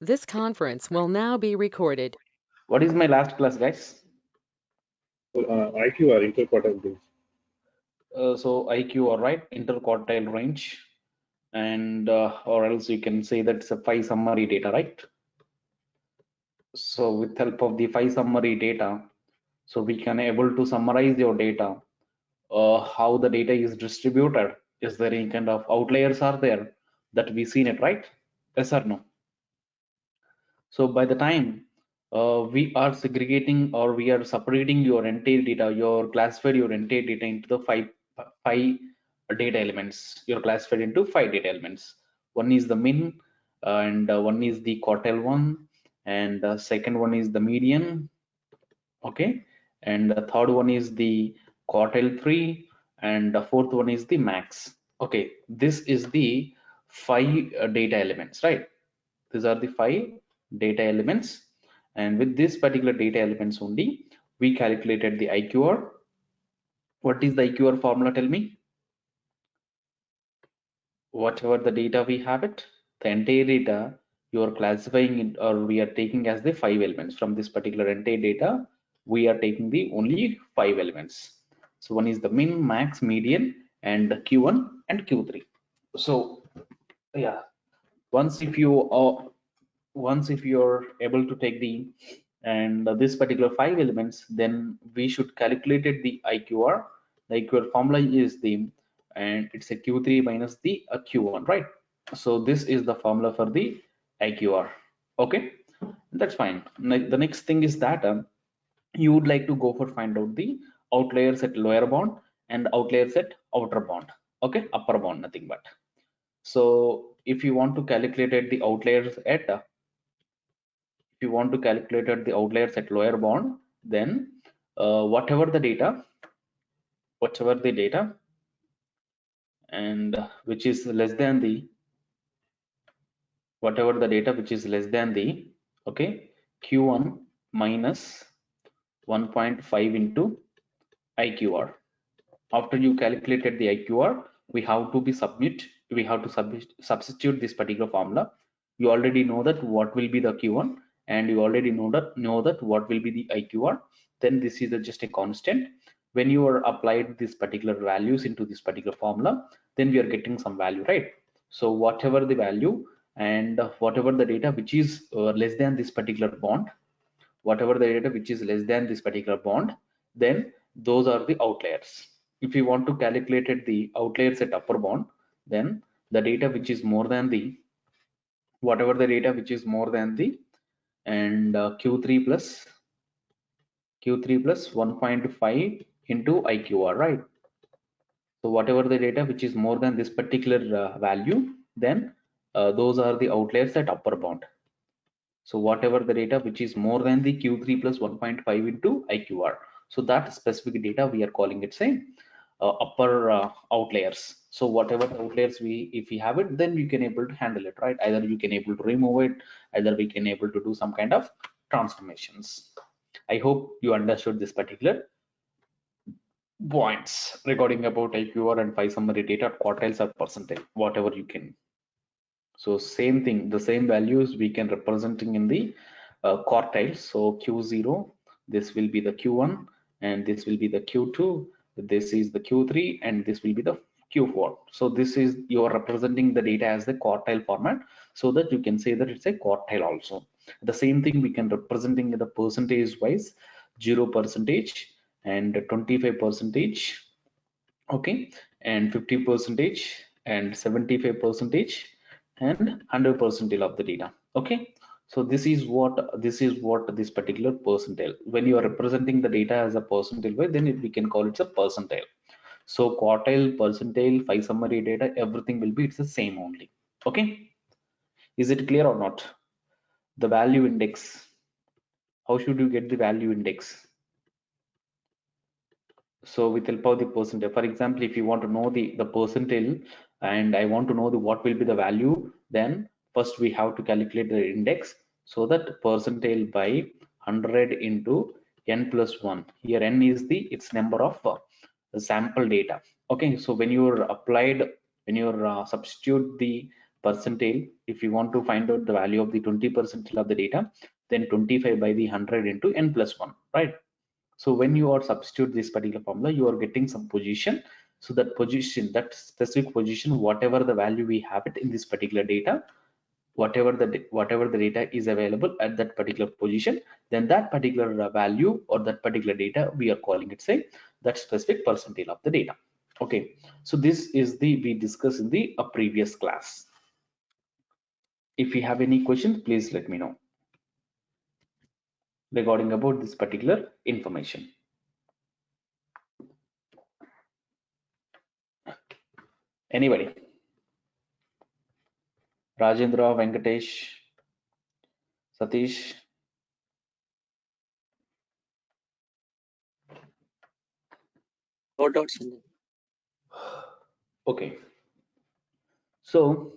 This conference will now be recorded. What is my last class, guys? IQR, interquartile range. So IQR, right? Interquartile range, and or else you can say that's a 5 summary data, right? So with help of the 5 summary data, so we can able to summarize your data, how the data is distributed. Is there any kind of outliers are there that we seen it, right? Yes or no? So by the time we are segregating or we are separating your entire data, your classified your entire data into the five data elements. You're classified into 5 data elements. One is the min, and one is the quartile one, and the second one is the median. Okay, and the third one is the quartile 3, and the fourth one is the max. Okay, this is the 5 data elements, right? These are the 5 data elements, and with this particular data elements only we calculated the IQR. What is the IQR formula? Tell me. Whatever the data we have it, the entire data you are classifying it, or we are taking as the 5 elements from this particular entire data. We are taking the only 5 elements. So one is the min, max, median, and Q1 and Q3. So yeah, once if you are able to take the and this particular 5 elements, then we should calculate it the IQR. The IQR formula is the, and it's a Q3 minus the Q1, right? So this is the formula for the IQR. Okay, that's fine. The next thing is that you would like to go for find out the outliers at lower bound and outliers at outer bound. Okay, upper bound, nothing but. So if you want to calculate it the outliers at if you want to calculate the outliers at lower bound, then whatever the data and which is less than the whatever the data which is less than the okay Q1 minus 1.5 into IQR. After you calculated the IQR, we have to substitute this particular formula. You already know that what will be the Q1, and you already know that what will be the IQR. Then this is just a constant. When you are applied these particular values into this particular formula, then we are getting some value, right? So whatever the value and whatever the data which is less than this particular bond, then those are the outliers. If you want to calculate the outliers at upper bound, then the data which is more than the whatever the data which is more than the and Q3 plus 1.5 into IQR, right? So whatever the data which is more than this particular value, then those are the outliers at upper bound. So whatever the data which is more than the Q3 plus 1.5 into IQR, so that specific data we are calling it same upper outliers. So whatever outliers if we have it, then we can able to handle it, right? Either you can able to remove it, either we can able to do some kind of transformations. I hope you understood this particular points regarding about IQR and 5 summary data, quartiles or percentage, whatever you can. So same thing, the same values we can representing in the quartiles. So Q0, this will be the Q1, and this will be the Q2, this is the Q3, and this will be the Q4. So this is, you are representing the data as the quartile format, so that you can say that it's a quartile also. The same thing we can representing the percentage wise, 0% and 25%, okay, and 50% and 75% and 100% of the data. Okay, so this is what this particular percentile, when you are representing the data as a percentile way, then we can call it a percentile. So quartile, percentile, 5 summary data, everything will be, it's the same only. Okay, is it clear or not? The value index, how should you get the value index? So with help of the percentile, for example, if you want to know the percentile and I want to know what will be the value, then first we have to calculate the index. So that percentile by 100 into n plus 1. Here n is the its number of sample data. Okay, so when you're substitute the percentile. If you want to find out the value of the 20 percentile of the data, then 25 by the 100 into n plus 1, right? So when you are substitute this particular formula, you are getting some position. So that position, that specific position, whatever the value we have it in this particular data, whatever the data is available at that particular position, then that particular value or that particular data, we are calling it, say, that specific percentile of the data. Okay, so this is the we discussed in the previous class. If you have any questions, please let me know regarding about this particular information. Anybody? Rajendra, Venkatesh, Satish. No doubts. Okay, so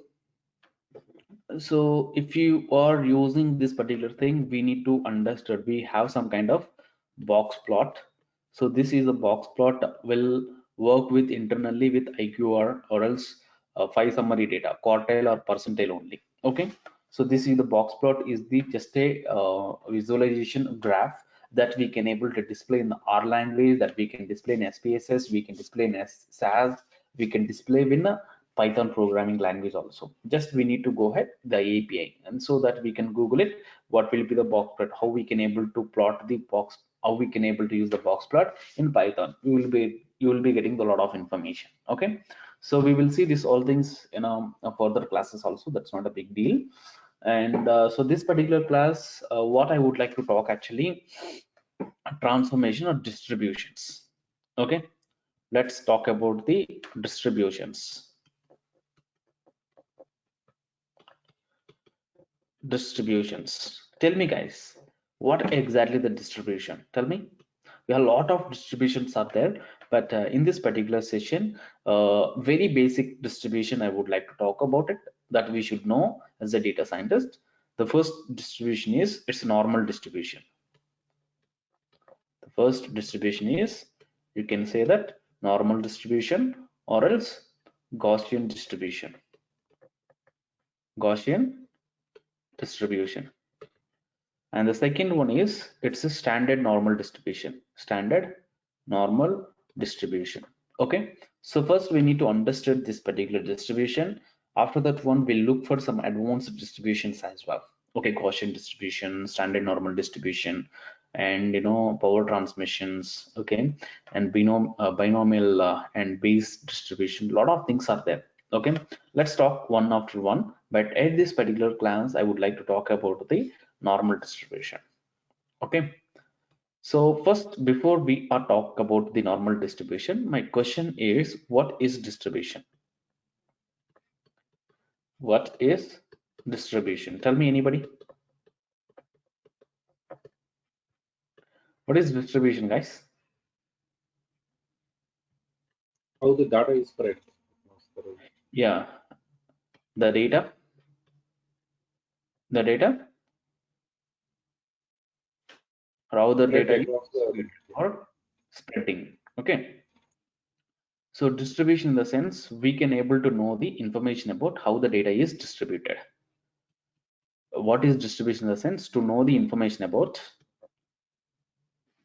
if you are using this particular thing, we need to understand we have some kind of box plot. So this is a box plot will work with internally with IQR or else 5 summary data, quartile or percentile only. Okay, so this is the box plot is the just a visualization graph that we can able to display in the R language, that we can display in SPSS, we can display in SAS, we can display in a Python programming language also. Just we need to go ahead the API, and so that we can Google it. What will be the box plot? How we can able to plot the box? How we can able to use the box plot in Python? You will be getting a lot of information. Okay, so we will see this all things in further classes also. That's not a big deal. And so this particular class, what I would like to talk actually, transformation or distributions. Okay, let's talk about the distributions. Tell me guys, what exactly the distribution? Tell me. We have a lot of distributions are there, but in this particular session, very basic distribution I would like to talk about it, that we should know as a data scientist. The first distribution is it's normal distribution. The first distribution is, you can say that normal distribution or else Gaussian distribution. Gaussian distribution. And the second one is it's a standard normal distribution. Standard normal distribution. Okay, so first we need to understand this particular distribution. After that one, we'll look for some advanced distributions as well. Okay, Gaussian distribution, standard normal distribution, and power transmissions. Okay, and binomial and Bayes distribution. A lot of things are there. Okay, let's talk one after one, but at this particular class I would like to talk about the normal distribution. Okay, so first, before we are talk about the normal distribution, my question is, what is distribution? What is distribution? Tell me, anybody. What is distribution, guys? How the data is spread. Yeah, the data how the data is or spreading. Okay, so distribution in the sense we can able to know the information about how the data is distributed. What is distribution in the sense? To know the information about,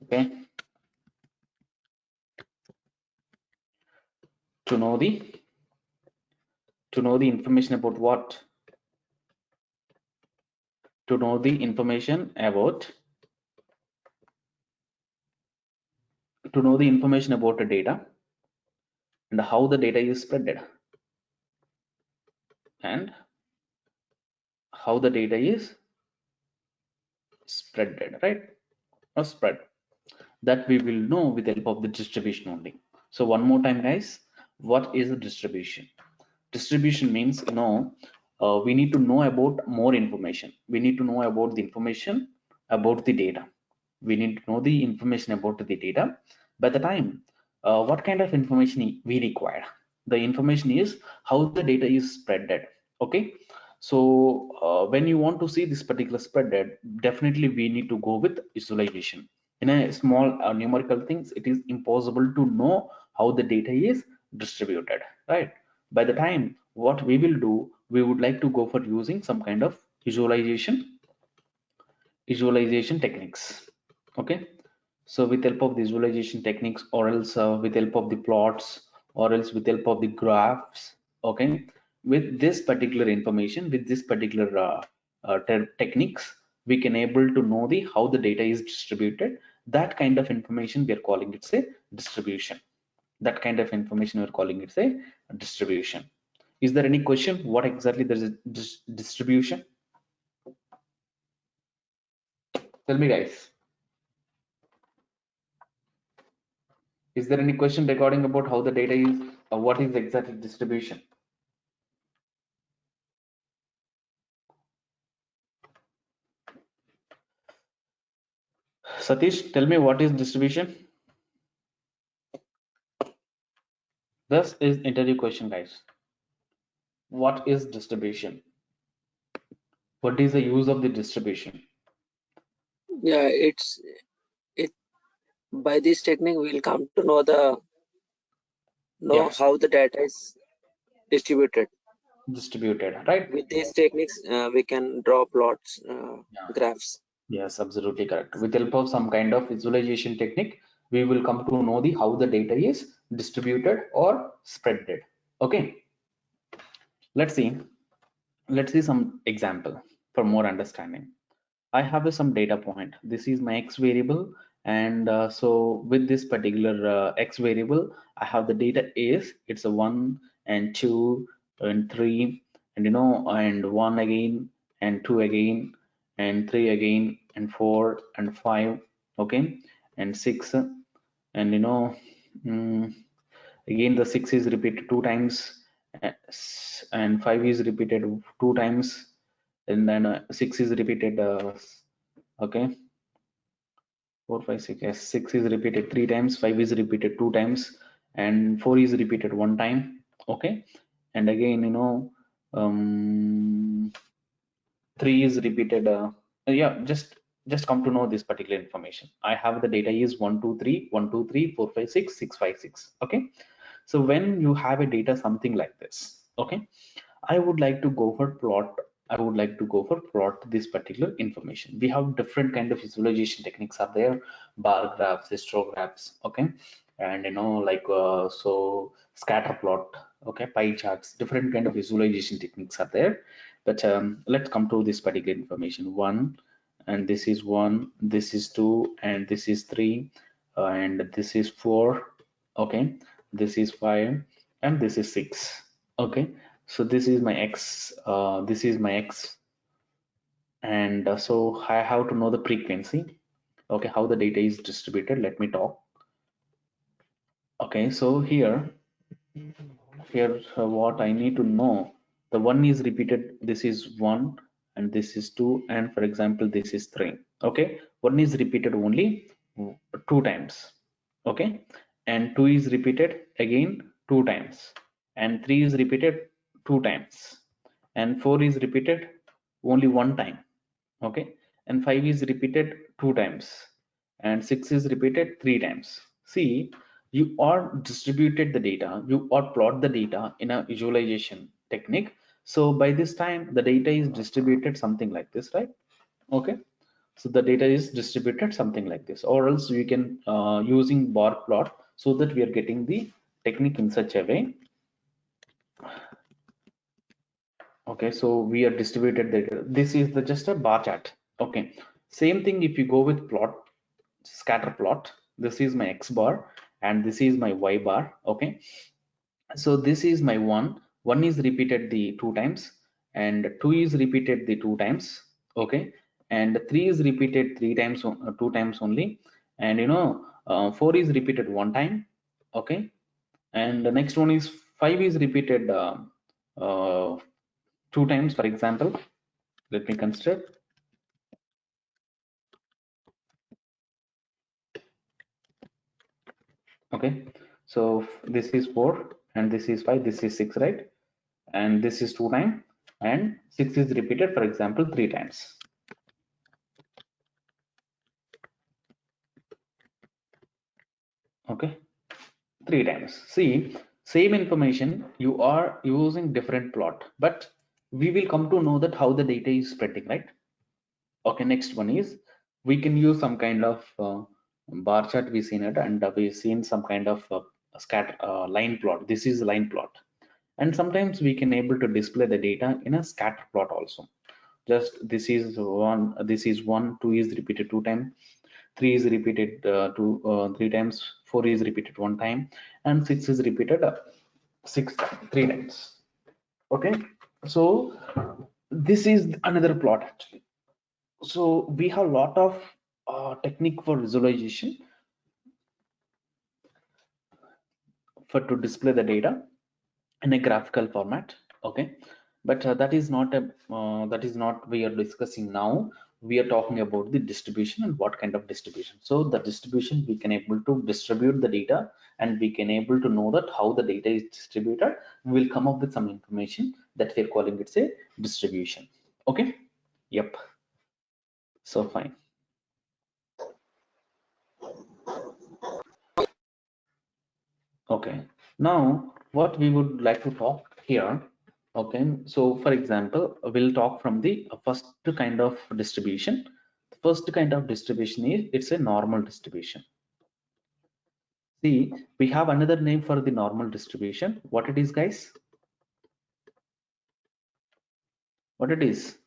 okay, to know the information about what? To know the information about the data and how the data is spreaded and how the data is spreaded, right? Or spread, that we will know with the help of the distribution only. So one more time, guys, what is a distribution? Distribution means we need to know about more information. We need to know about the information about the data. We need to know the information about the data. By the time, what kind of information we require? The information is how the data is spreaded. Okay, so when you want to see this particular spreaded, definitely we need to go with visualization. In a small numerical things, it is impossible to know how the data is distributed, right? By the time, what we will do, we would like to go for using some kind of visualization techniques. Okay, so with help of visualization techniques, or else with help of the plots, or else with help of the graphs. Okay, with this particular information, with this particular techniques, we can able to know the how the data is distributed. That kind of information we are calling it a distribution. That kind of information we're calling it a distribution. Is there any question what exactly there is a distribution? Tell me, guys. Is there any question regarding about how the data is, what is exactly distribution? Satish, tell me what is distribution? This is interview question, guys. What is distribution? What is the use of the distribution? Yeah, it by this technique we'll come to know Yeah, how the data is distributed. distributed, right? With these techniques, we can draw plots, Yeah. graphs. Yes, absolutely correct. With help of some kind of visualization technique, we will come to know the how the data is distributed or spreaded. Okay, let's see. Let's see some example for more understanding. I have some data point. This is my x variable, and so with this particular x variable, I have the data is it's a 1 and 2 and 3, and and 1 again and 2 again and 3 again and 4 and 5, okay, and 6, and again the 6 is repeated 2 times, and 5 is repeated 2 times, and then 6 is repeated okay, 4 5 6, yes, 6 is repeated 3 times, 5 is repeated 2 times, and 4 is repeated 1 time. Okay, and again 3 is repeated yeah, just come to know this particular information. I have the data is 1 2 3 1 2 3 4 5 6 6 5 6. Okay, so when you have a data something like this, okay, I would like to go for plot. I would like to go for plot this particular information. We have different kind of visualization techniques are there, bar graphs, histograms, okay, and like so scatter plot, okay, pie charts, different kind of visualization techniques are there. But let's come to this particular information. One, and this is one, this is two, and this is three, and this is four, okay, this is five, and this is six, okay. So this is my x, this is my x, and so I have to know the frequency, okay, how the data is distributed. Let me talk. Okay, so here what I need to know, the one is repeated, this is one, and this is two, and for example this is three. Okay, one is repeated only two times, okay, and two is repeated again two times, and three is repeated two times, and four is repeated only one time, okay, and 5 is repeated two times, and 6 is repeated three times. See, you are distributed the data, you are plot the data in a visualization technique. So by this time the data is distributed something like this, right? Okay, so the data is distributed something like this, or else we can using bar plot, so that we are getting the technique in such a way. Okay, so we are distributed data. This is the just a bar chart. Okay, same thing if you go with plot, scatter plot. This is my x bar and this is my y bar. Okay, so this is my one is repeated the two times, and two is repeated the two times, okay, and three is repeated three times, two times only, and four is repeated one time, okay, and the next one is five is repeated uh, two times, for example. Let me consider. Okay, so this is 4 and this is 5, this is 6, right? And this is 2 times, and 6 is repeated, for example, 3 times. Okay, 3 times. See, same information, you are using different plot, but we will come to know that how the data is spreading, right? Okay, next one is we can use some kind of bar chart. We seen it, and we've seen some kind of scatter line plot. This is line plot, and sometimes we can able to display the data in a scatter plot also. Just this is one, this is one, two is repeated two times, three is repeated three times, four is repeated one time, and six is repeated three times. Okay, so this is another plot actually. So we have a lot of technique for visualization for to display the data in a graphical format. Okay, but that is not a that is not we are discussing now. We are talking about the distribution and what kind of distribution. So the distribution, we can able to distribute the data, and we can able to know that how the data is distributed. We will come up with some information that we are calling it a distribution. Okay, yep, so fine. Okay, now what we would like to talk here. Okay, so for example, we'll talk from the first kind of distribution. The first kind of distribution is it's a normal distribution. See, we have another name for the normal distribution. What it is, guys? What it is?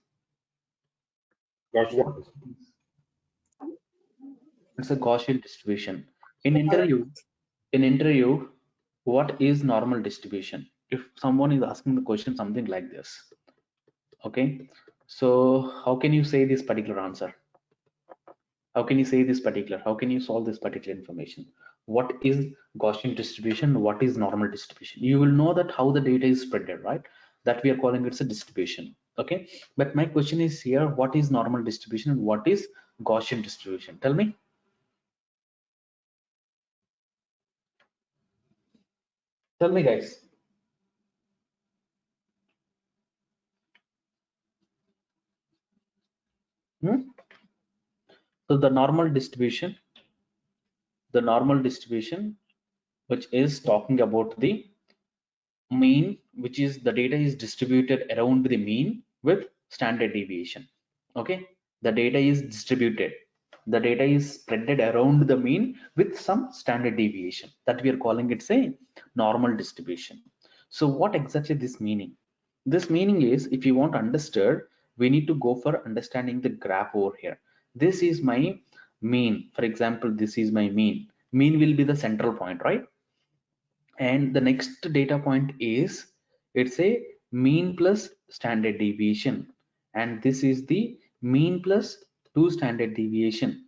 Gaussian. It's a Gaussian distribution. In interview, what is normal distribution? If someone is asking the question something like this, okay, so how can you say this particular answer? How can you say this particular? How can you solve this particular information? What is Gaussian distribution? What is normal distribution? You will know that how the data is spreaded, right? That we are calling it a distribution. Okay, but my question is here: what is normal distribution and what is Gaussian distribution? Tell me. Tell me, guys. Hmm? So the normal distribution, which is talking about the mean, which is the data is distributed around the mean with standard deviation. Okay, the data is distributed, the data is spreaded around the mean with some standard deviation, that we are calling it say normal distribution. So what exactly this meaning? This meaning is, if you want to understand, we need to go for understanding the graph over here. This is my mean, for example, this is my mean will be the central point, right? And the next data point is, it's a mean plus standard deviation, and this is the mean plus 2 standard deviation.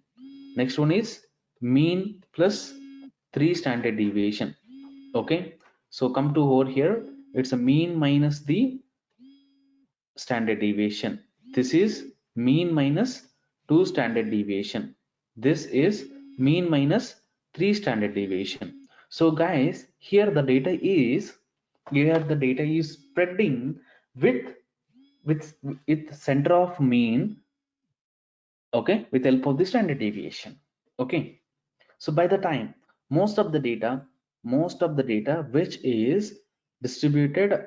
Next one is mean plus 3 standard deviation. Okay, so come to over here, it's a mean minus the standard deviation. This is mean minus 2 standard deviation. This is mean minus 3 standard deviation. So guys, here the data is spreading with with center of mean, okay, with help of the standard deviation. Okay, so by the time most of the data which is distributed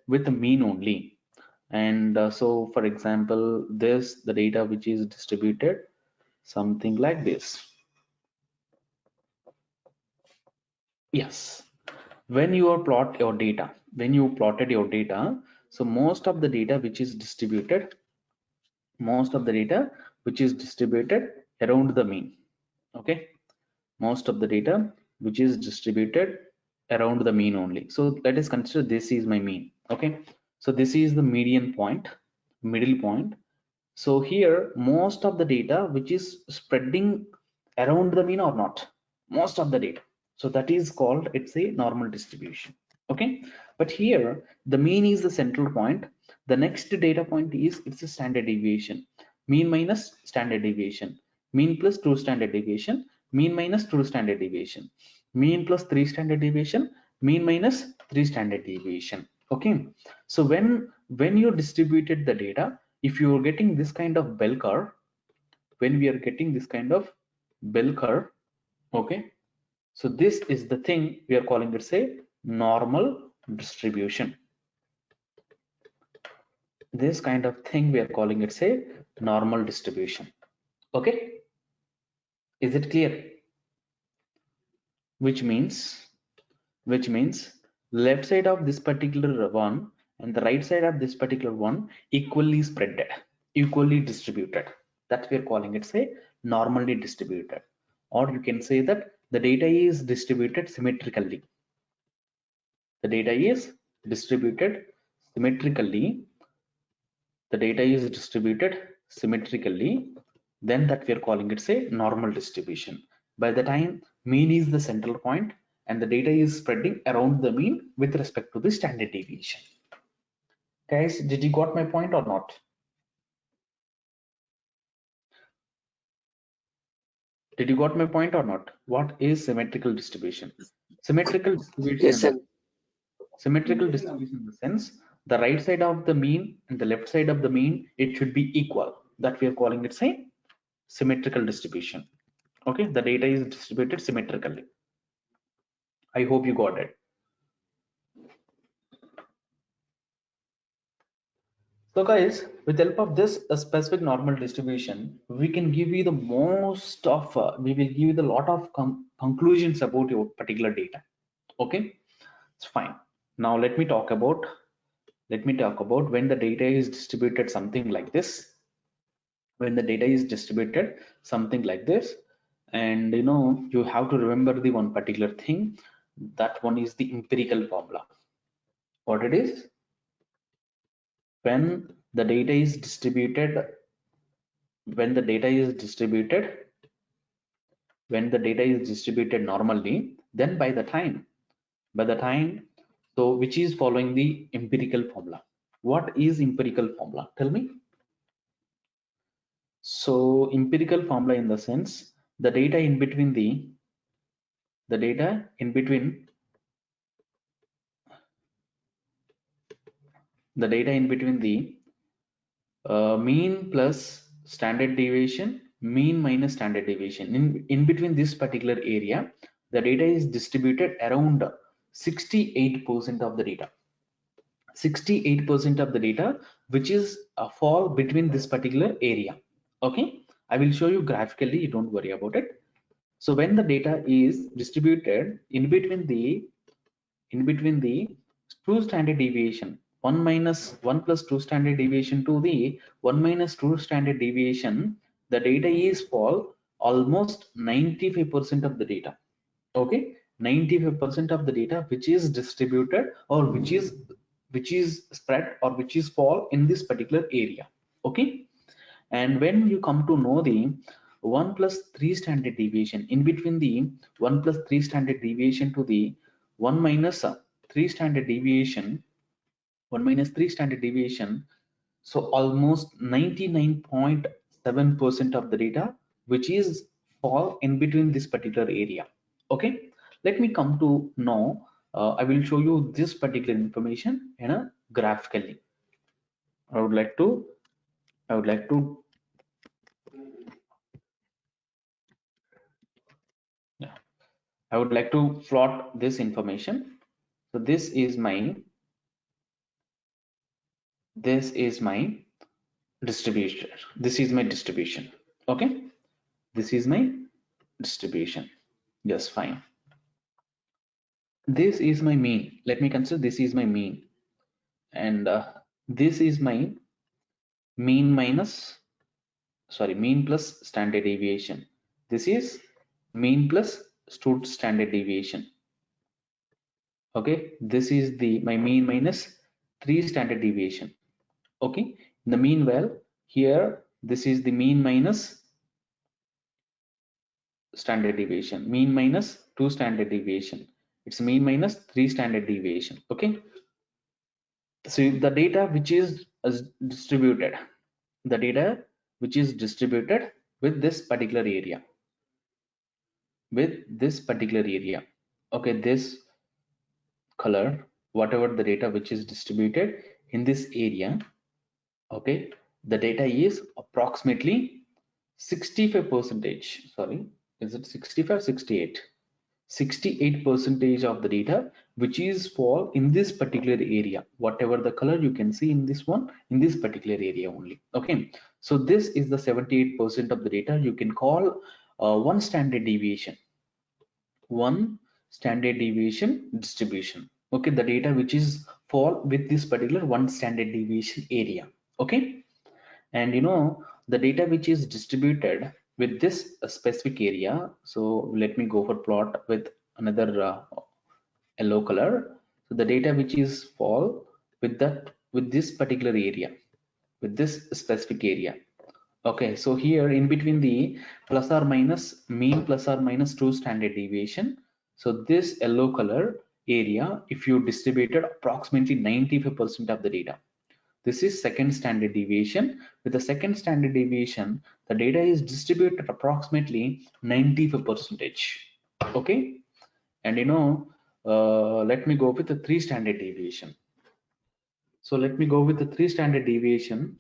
with the mean only. And so for example, this the data which is distributed something like this. Yes, when you are plot your data, when you plotted your data, so most of the data which is distributed around the mean. Okay, most of the data which is distributed around the mean only. So let us consider this is my mean. Okay, so this is the median point, middle point. So here most of the data which is spreading around the mean or not, most of the data, so that is called, it's a normal distribution. Okay, but here the mean is the central point. The next data point is, it's a standard deviation, mean minus standard deviation, mean plus 2 standard deviation, mean minus 2 standard deviation, mean plus 3 standard deviation, mean minus 3 standard deviation. Okay, so when you distributed the data, if you are getting this kind of bell curve, when we are getting this kind of bell curve, okay, so this is the thing we are calling it say normal distribution. This kind of thing we are calling it say normal distribution. Okay, is it clear? Which means left side of this particular one and the right side of this particular one equally spread, equally distributed. That we are calling it say normally distributed, or you can say that the data is distributed symmetrically. The data is distributed symmetrically. The data is distributed symmetrically. Then that we are calling it say normal distribution. By the time mean is the central point and the data is spreading around the mean with respect to the standard deviation. Guys, did you got my point or not? Did you got my point or not? What is symmetrical distribution? Symmetrical distribution Yes, in the sir. symmetrical distribution in the sense the right side of the mean and the left side of the mean, it should be equal. That we are calling it say symmetrical distribution. Okay, the data is distributed symmetrically. I hope you got it. So guys, with help of this specific normal distribution, we can give you the most of, we will give you the lot of conclusions about your particular data. Okay, it's fine. Now let me talk about when the data is distributed something like this. When the data is distributed something like this, and you have to remember the one particular thing. That one is the empirical formula. What it is? When the data is distributed when the data is distributed normally, then by the time so which is following the empirical formula. What is empirical formula? Tell me. So empirical formula in the sense the data in between the data in between the mean plus standard deviation, mean minus standard deviation. In between this particular area, the data is distributed around 68% of the data. 68% of the data, which is fall between this particular area. Okay, I will show you graphically. You don't worry about it. So when the data is distributed in between the two standard deviation, 1 minus 1 plus 2 standard deviation to the 1 minus 2 standard deviation, the data is fall almost 95% of the data. Okay, 95% of the data which is distributed or which is spread or which is fall in this particular area. Okay, and when you come to know the 1 plus 3 standard deviation in between the 1 plus 3 standard deviation to the 1 minus 3 standard deviation, 1 minus 3 standard deviation, so almost 99.7% of the data which is fall in between this particular area. Okay, let me come to know. I will show you this particular information in a graphically. I would like to yeah, I would like to plot this information. So this is my distribution. This is my distribution. Okay, this is my distribution. Just fine. This is my mean. Let me consider this is my mean, and this is my mean mean plus standard deviation. This is mean plus standard deviation. Okay, this is my mean minus 3 standard deviation. Okay, in the meanwhile here this is the mean minus standard deviation, mean minus 2 standard deviation. It's mean minus 3 standard deviation. Okay, so the data which is distributed, the data which is distributed with this particular area, okay, this color, whatever the data which is distributed in this area, okay, the data is approximately 65 percentage, sorry, is it 65, 68 percentage of the data which is fall in this particular area, whatever the color you can see in this one, in this particular area only. Okay, so this is the 78% of the data you can call one standard deviation, one standard deviation distribution. Okay, the data which is fall with this particular one standard deviation area. Okay, and you know the data which is distributed with this specific area. So let me go for plot with another yellow color. So the data which is fall with that, with this particular area, with this specific area. Okay, so here in between the plus or minus mean plus or minus 2 standard deviation. So this yellow color area, if you distributed approximately 95% of the data, this is second standard deviation. With the second standard deviation, the data is distributed approximately 95%. Okay, and you know, let me go with the 3 standard deviation. So let me go with the 3 standard deviation.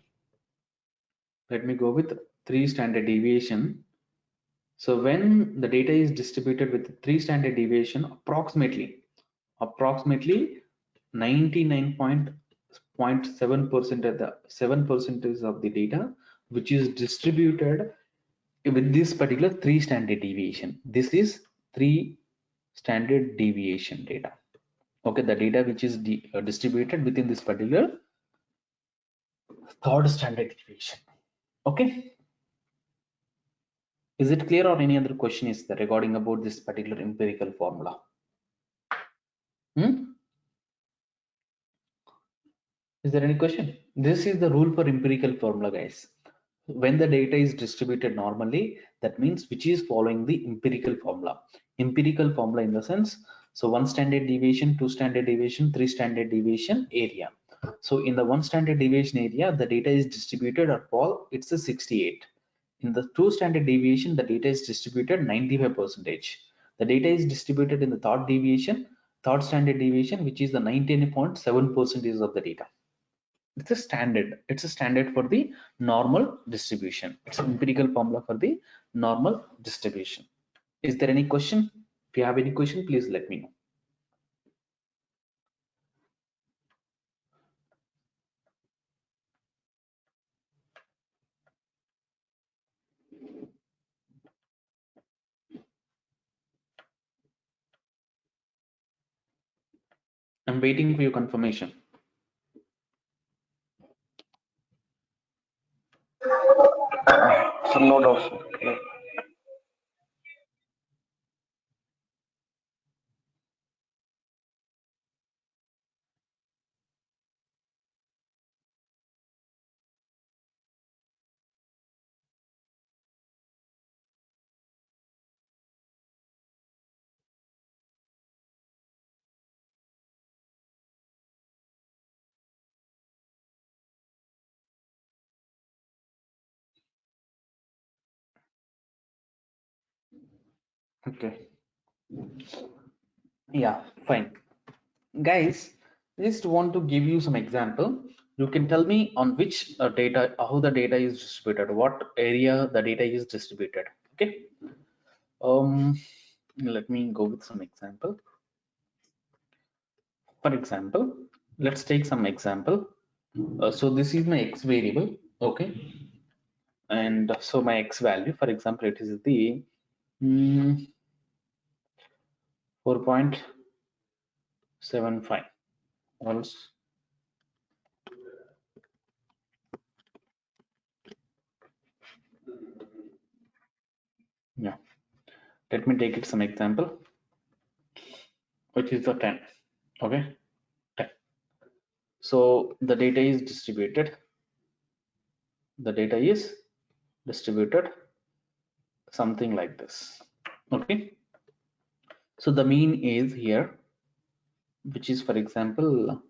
Let me go with 3 standard deviation. So when the data is distributed with 3 standard deviation, approximately 99.7% of the 7% of the data which is distributed with this particular 3 standard deviation. This is 3 standard deviation data. Okay, the data which is distributed within this particular third standard deviation. Okay, is it clear, or any other question is there regarding about this particular empirical formula? Is there any question? This is the rule for empirical formula, guys. When the data is distributed normally, that means which is following the empirical formula. Empirical formula in the sense, so 1 standard deviation, 2 standard deviation, 3 standard deviation area. So in the 1 standard deviation area, the data is distributed or fall, it's a 68. In the 2 standard deviation, the data is distributed 95%. The data is distributed in the third standard deviation, which is the 19.7% of the data. It's a standard for the normal distribution. It's an empirical formula for the normal distribution. Is there any question? If you have any question, please let me know. I'm waiting for your confirmation. So no doubts. Okay. Yeah, fine. Guys, just want to give you some example. You can tell me on which data, how the data is distributed, what area the data is distributed. Okay. Let me go with some example. For example, let's take some example. So this is my x variable. Okay, and so my x value, for example, it is the 4.75 else. Yeah, let me take it some example, which is the 10. Okay, 10. So the data is distributed. The data is distributed something like this. Okay, so the mean is here, which is, for example,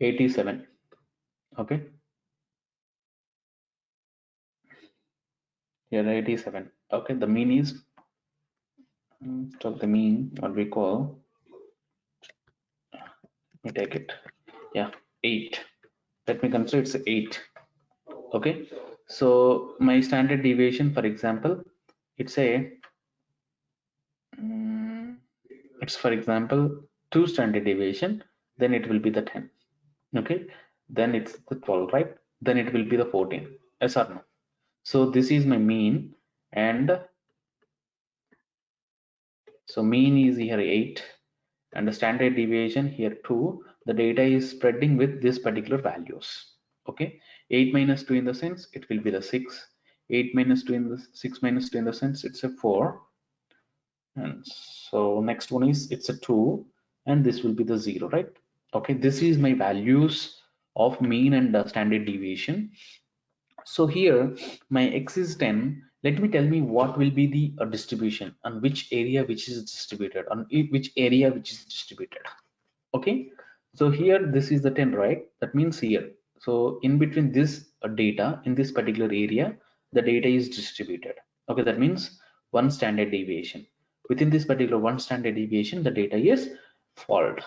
87. Okay, here 87. Okay, the mean is the mean, what we call, let me take it, yeah, 8. Let me consider it's 8. Okay, so my standard deviation, for example, it's a it's for example 2 standard deviation, then it will be the 10. Okay, then it's the 12, right? Then it will be the 14. Yes or no? So this is my mean, and so mean is here 8 and the standard deviation here 2. The data is spreading with this particular values. Okay, 8 minus 2 in the sense it will be the 6. 8 minus 2 in the 6 minus 2 in the sense it's a 4. And so next one is it's a 2 and this will be the 0, right? Okay, this is my values of mean and standard deviation. So here my x is 10. Let me tell me what will be the distribution on which area which is distributed, on which area which is distributed. Okay, so here this is the 10, right? That means here, so in between this data in this particular area the data is distributed. Okay, that means one standard deviation. Within this particular one standard deviation the data is followed.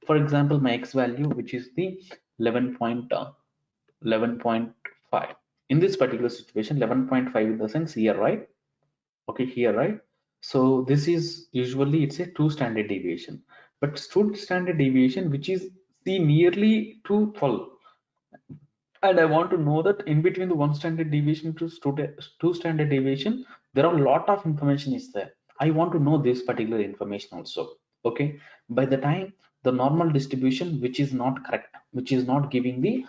For example, my x value which is the 11.5. In this particular situation 11.5 in the sense here, right? Okay, here, right? So this is usually it's a 2 standard deviation, but 2 standard deviation which is the nearly to 12, and I want to know that in between the 1 standard deviation to 2 standard deviation there are a lot of information is there. I want to know this particular information also. Okay, by the time the normal distribution which is not correct, which is not giving the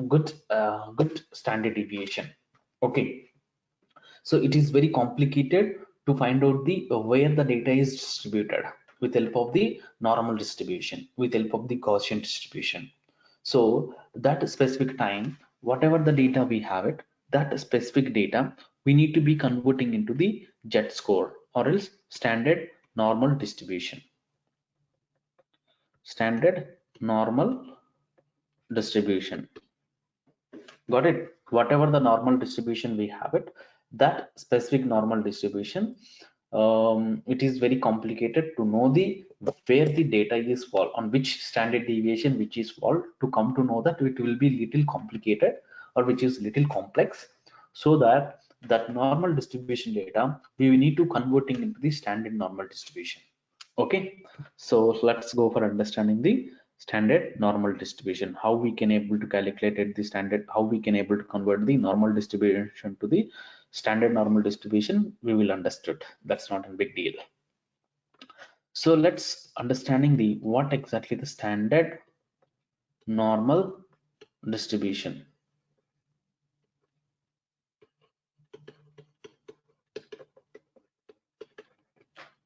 good standard deviation. Okay, so it is very complicated to find out the where the data is distributed with help of the normal distribution, with help of the Gaussian distribution. So that specific time, whatever the data we have it, that specific data we need to be converting into the Z score or else standard normal distribution. Standard normal distribution. Got it? Whatever the normal distribution we have it, that specific normal distribution, it is very complicated to know the where the data is fall, on which standard deviation which is fall. To come to know that, it will be little complicated or which is little complex, so that that normal distribution data we will need to converting into the standard normal distribution. Okay, so let's go for understanding the standard normal distribution, how we can able to calculate it, the standard, how we can able to convert the normal distribution to the standard normal distribution, we will understood. That's not a big deal. So let's understanding the what exactly the standard normal distribution.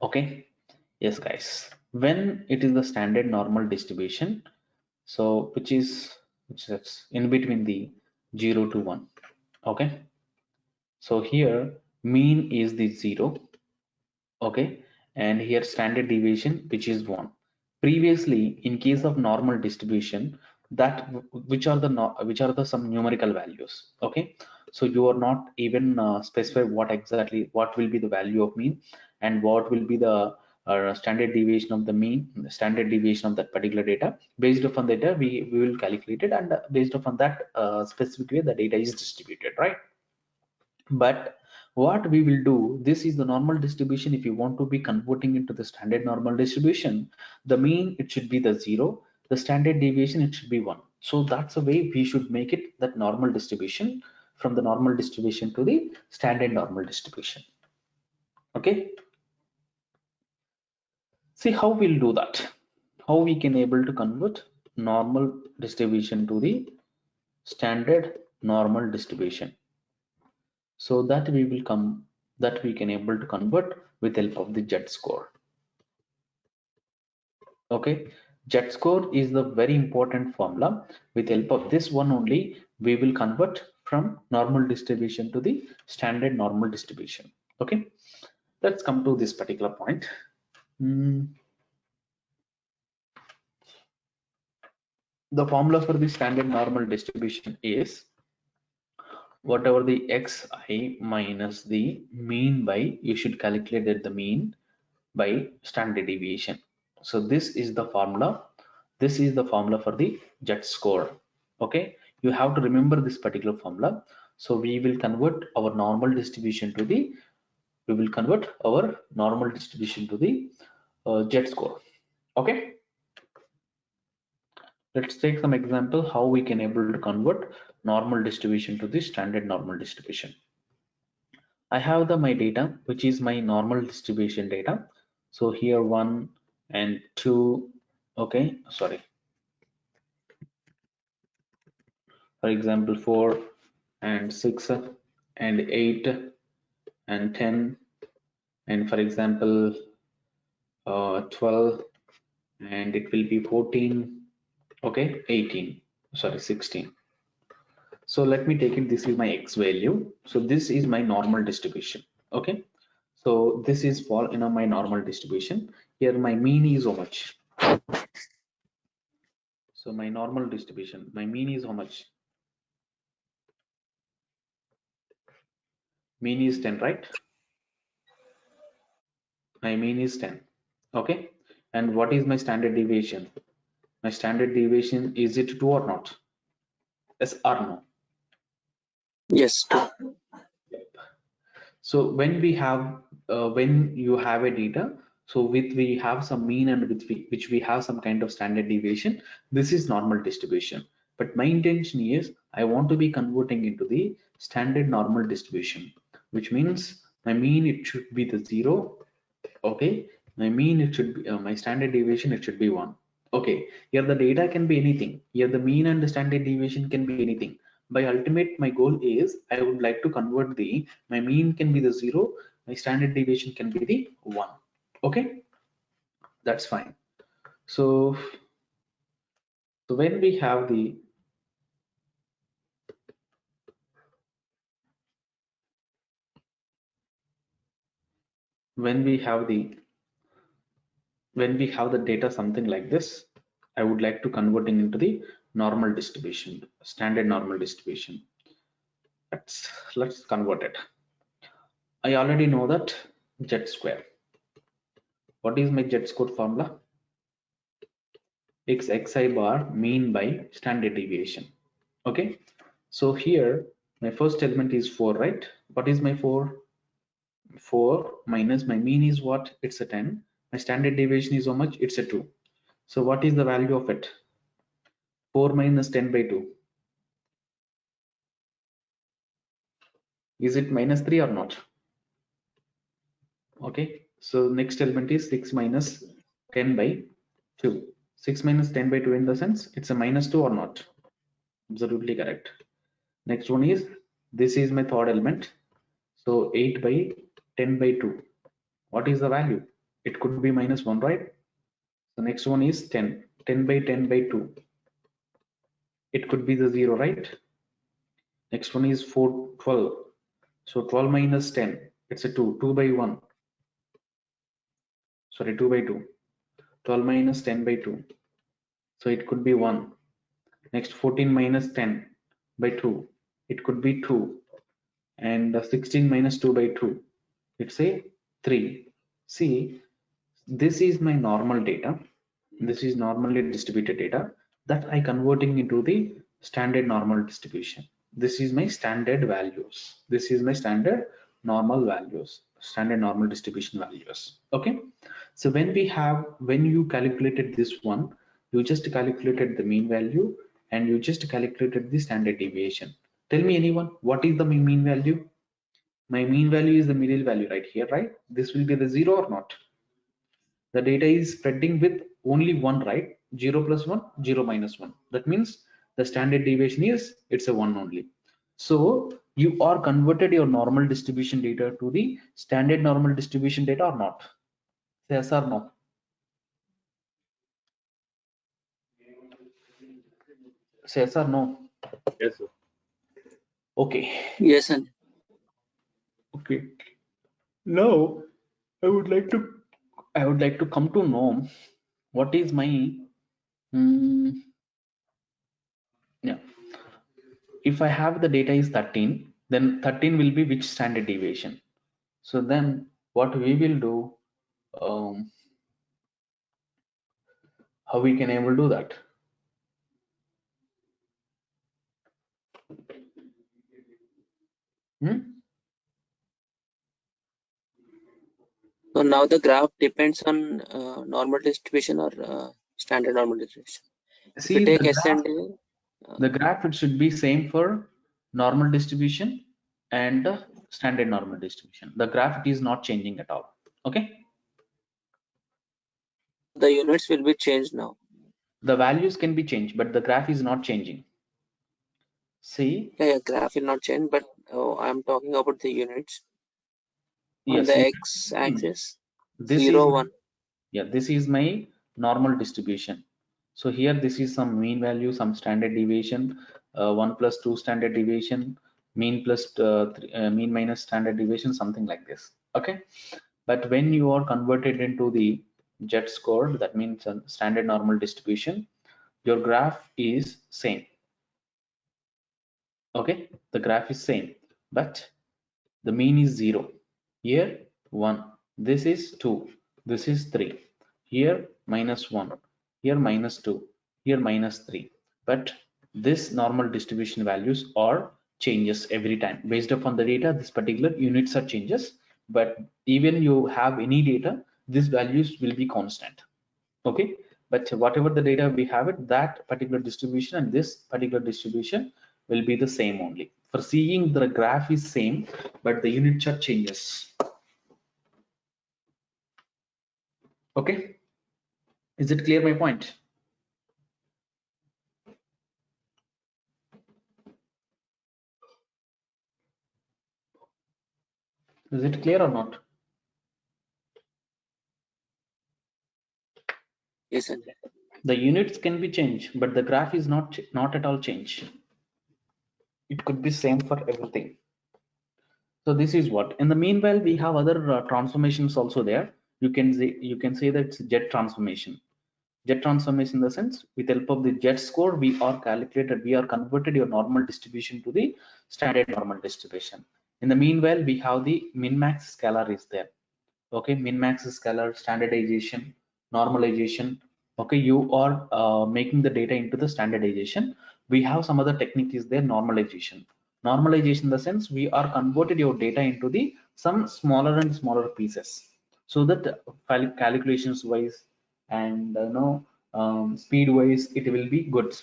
Okay, yes guys, when it is the standard normal distribution, so which is in between the 0 to 1. Okay, so here mean is the 0. Okay, and here standard deviation which is 1. Previously in case of normal distribution, that which are the some numerical values. Okay, so you are not even specify what exactly what will be the value of mean and what will be the standard deviation of the mean, standard deviation of that particular data. Based upon the data we will calculate it, and based upon that specific way the data is distributed, right? But what we will do, this is the normal distribution. If you want to be converting into the standard normal distribution, the mean it should be the 0, the standard deviation it should be 1. So that's the way we should make it, that normal distribution, from the normal distribution to the standard normal distribution. Okay, see how we'll do that, how we can able to convert normal distribution to the standard normal distribution, so that we will come, that we can able to convert with help of the Z score. Okay, Z score is the very important formula. With help of this one only we will convert from normal distribution to the standard normal distribution. Okay, let's come to this particular point. The formula for the standard normal distribution is whatever the xi minus the mean by, you should calculate the mean by standard deviation. So this is the formula, this is the formula for the Z score. Okay, you have to remember this particular formula. So we will convert our normal distribution to the, we will convert our normal distribution to the Z-score. Okay, let's take some example how we can able to convert normal distribution to the standard normal distribution. I have my data, which is my normal distribution data. So here 1 and 2, okay, sorry. For example, 4 and 6 and 8 and 10, and for example, 12, and it will be 14, okay, 18, sorry, 16. So let me take it, this is my X value. So this is my normal distribution, okay. So this is for my normal distribution. Here my mean is how much? So my normal distribution, my mean is how much? Mean is 10, right? My mean is 10, okay. And what is my standard deviation? My standard deviation, is it 2 or not? Yes or no? Yes. So when we have when you have a data, so with we have some mean and with which we have some kind of standard deviation, this is normal distribution. But my intention is I want to be converting into the standard normal distribution, which means my mean it should be the 0, okay. My mean it should be my standard deviation it should be 1, okay. Here the data can be anything. Here the mean and the standard deviation can be anything. By ultimate my goal is I would like to convert the my mean can be the 0, my standard deviation can be the 1, okay. That's fine. So when we have the when we have the data something like this, I would like to converting into the normal distribution, standard normal distribution. Let's convert it. I already know that Z square. What is my Z score formula? Xi bar mean by standard deviation. Okay. So here my first element is 4, right? What is my 4? 4 minus my mean is what? It's a 10. My standard deviation is how much? It's a 2. So what is the value of it? 4 minus 10 by 2. Is it minus 3 or not? Okay. So next element is 6 minus 10 by 2. 6 minus 10 by 2 in the sense it's a minus 2 or not? Absolutely correct. Next one is, this is my third element. So 8 by 10 by 2. What is the value? It could be minus 1, right? The next one is 10. 10 by 10 by 2. It could be the 0, right? Next one is 4, 12. So 12 minus 10. It's a 2. 2 by 1. Sorry, 2 by 2. 12 minus 10 by 2. So it could be 1. Next 14 minus 10 by 2. It could be 2. And 16 minus 2 by 2. It's a 3. See, this is my normal data. This is normally distributed data that I converting into the standard normal distribution. This is my standard values. This is my standard normal values, standard normal distribution values. Okay. So when you calculated this one, you just calculated the mean value and you just calculated the standard deviation. Tell me anyone, what is the mean value? My mean value is the middle value right here, right? This will be the 0 or not? The data is spreading with only one, right? 0 plus 1, 0 minus 1. That means the standard deviation is it's a 1 only. So you are converted your normal distribution data to the standard normal distribution data or not? Say yes or no. Say yes or no. Yes, sir. Okay. Yes, sir. Okay. Now I would like to come to know what is my yeah. If I have the data is 13, then 13 will be which standard deviation? So then what we will do, how we can able to do that? So now the graph depends on normal distribution or standard normal distribution. If we See take S&A, the graph, it should be same for normal distribution and standard normal distribution. The graph, it is not changing at all. Okay. the units will be changed now. The values can be changed, but the graph is not changing. See, Yeah, graph will not change, but I'm talking about the units on yes, the you x-axis, this is 0, my, 1. yeah, this is my normal distribution. So here this is some mean value, some standard deviation, 1 plus 2 standard deviation, mean plus mean minus standard deviation, something like this. Okay, but when you are converted into the jet score, that means a standard normal distribution, your graph is same. Okay, the graph is same, but the mean is 0. Here 1, this is 2, this is 3. Here -1, here -2, here -3. But this normal distribution values are changes every time based upon the data. This particular units are changes, but even you have any data, these values will be constant. Okay, but whatever the data we have it, that particular distribution and this particular distribution will be the same only. For seeing the graph is same, but the unit chart changes. Okay, is it clear my point? Is it clear or not? Yes, sir. The units can be changed, but the graph is not at all changed. It could be same for everything. So this is what. In the meanwhile, we have other transformations also there. You can say that it's jet transformation. Jet transformation in the sense, with help of the jet score, we are converted your normal distribution to the standard normal distribution. In the meanwhile, we have the min max scalar is there. Okay, min max scalar, standardization, normalization. Okay, you are making the data into the standardization. We have some other technique is there, normalization. Normalization in the sense, we are converted your data into the some smaller and smaller pieces, so that calculations wise and speed wise it will be good.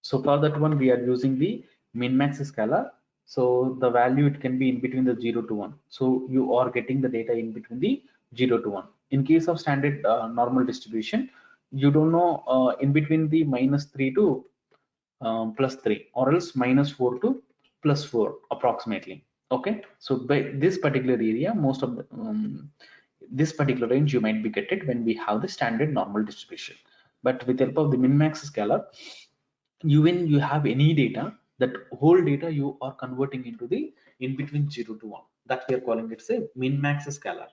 So for that one we are using the min max scalar. So the value, it can be in between the 0 to 1. So you are getting the data in between the 0 to 1. In case of standard normal distribution, you don't know in between the -3 to +3, or else -4 to +4 approximately. Okay, so by this particular area, most of the this particular range you might be get it when we have the standard normal distribution. But with help of the min max scalar, when you have any data, that whole data you are converting into the in between 0 to 1, that we are calling it a min max scalar.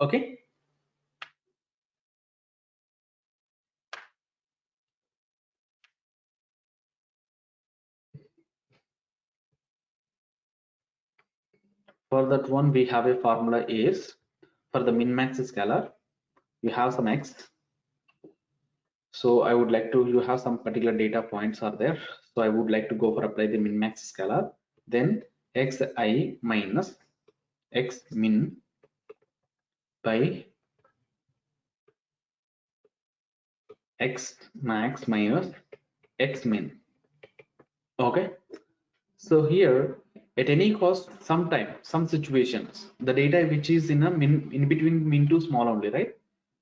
Okay, for that one we have a formula is, for the min max scalar you have some x. So I would like to, you have some particular data points are there, so I would like to go for apply the min max scalar. Then xi minus x min by x max minus x min. Okay, so here at any cost, sometime, some situations, the data which is in a min, in between min to small only, right?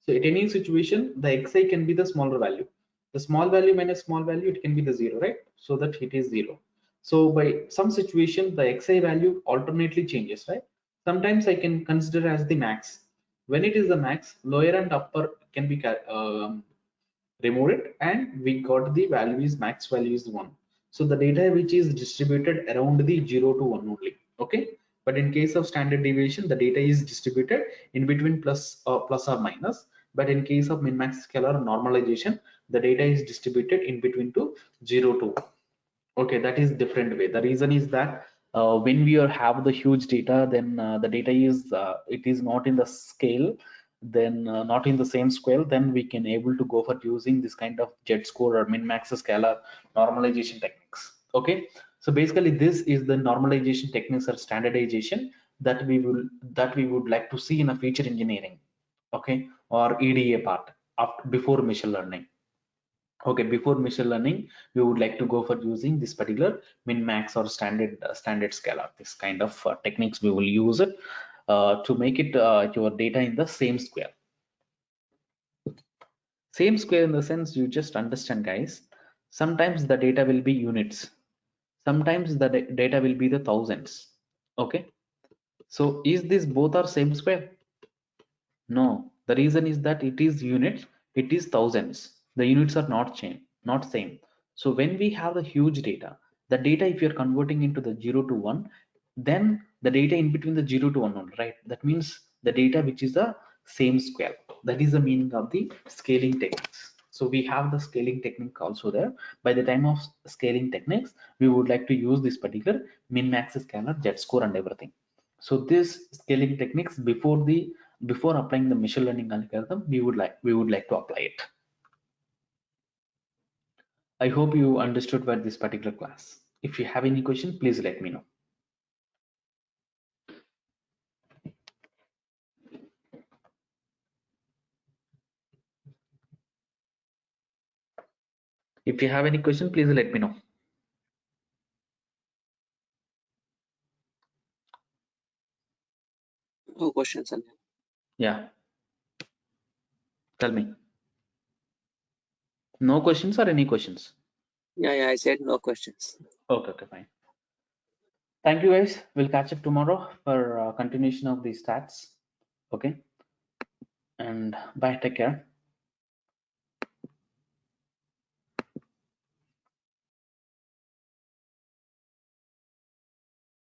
So at any situation, the xi can be the smaller value. The small value minus small value, it can be the 0, right? So that it is 0. So by some situation, the xi value alternately changes, right? Sometimes I can consider as the max. When it is the max, lower and upper can be remove it, and we got the value is max value is 1. So the data which is distributed around the 0 to 1 only. Okay, but in case of standard deviation, the data is distributed in between plus or minus. But in case of min max scalar normalization, the data is distributed in between to 0 to 1. Okay, that is different way. The reason is that when we have the huge data, then the data is it is not in the scale, then not in the same scale, then we can able to go for using this kind of jet score or min max scalar normalization techniques. Okay, so basically this is the normalization techniques or standardization that we would like to see in a future engineering. okay, or EDA part after before machine learning. Okay, before machine learning, we would like to go for using this particular min max or standard scalar. This kind of techniques we will use it to make it your data in the same square. Same square in the sense you just understand, guys. Sometimes the data will be units. Sometimes the data will be the thousands. Okay. So is this both are same square? No, the reason is that it is units, it is thousands. The units are not not same. So when we have the huge data, the data if you're converting into the 0 to 1, then the data in between the 0 to 1 only, right? That means the data which is the same square. That is the meaning of the scaling techniques. So we have the scaling technique also there. By the time of scaling techniques, we would like to use this particular min max scalar, Z score and everything. So this scaling techniques before applying the machine learning algorithm, we would like to apply it. I hope you understood what this particular class. If you have any question, please let me know. If you have any question, please let me know. No questions, Anil. Yeah, tell me. No questions or any questions? Yeah, I said no questions. Okay, fine. Thank you guys. We'll catch up tomorrow for continuation of these stats. Okay. And bye. Take care.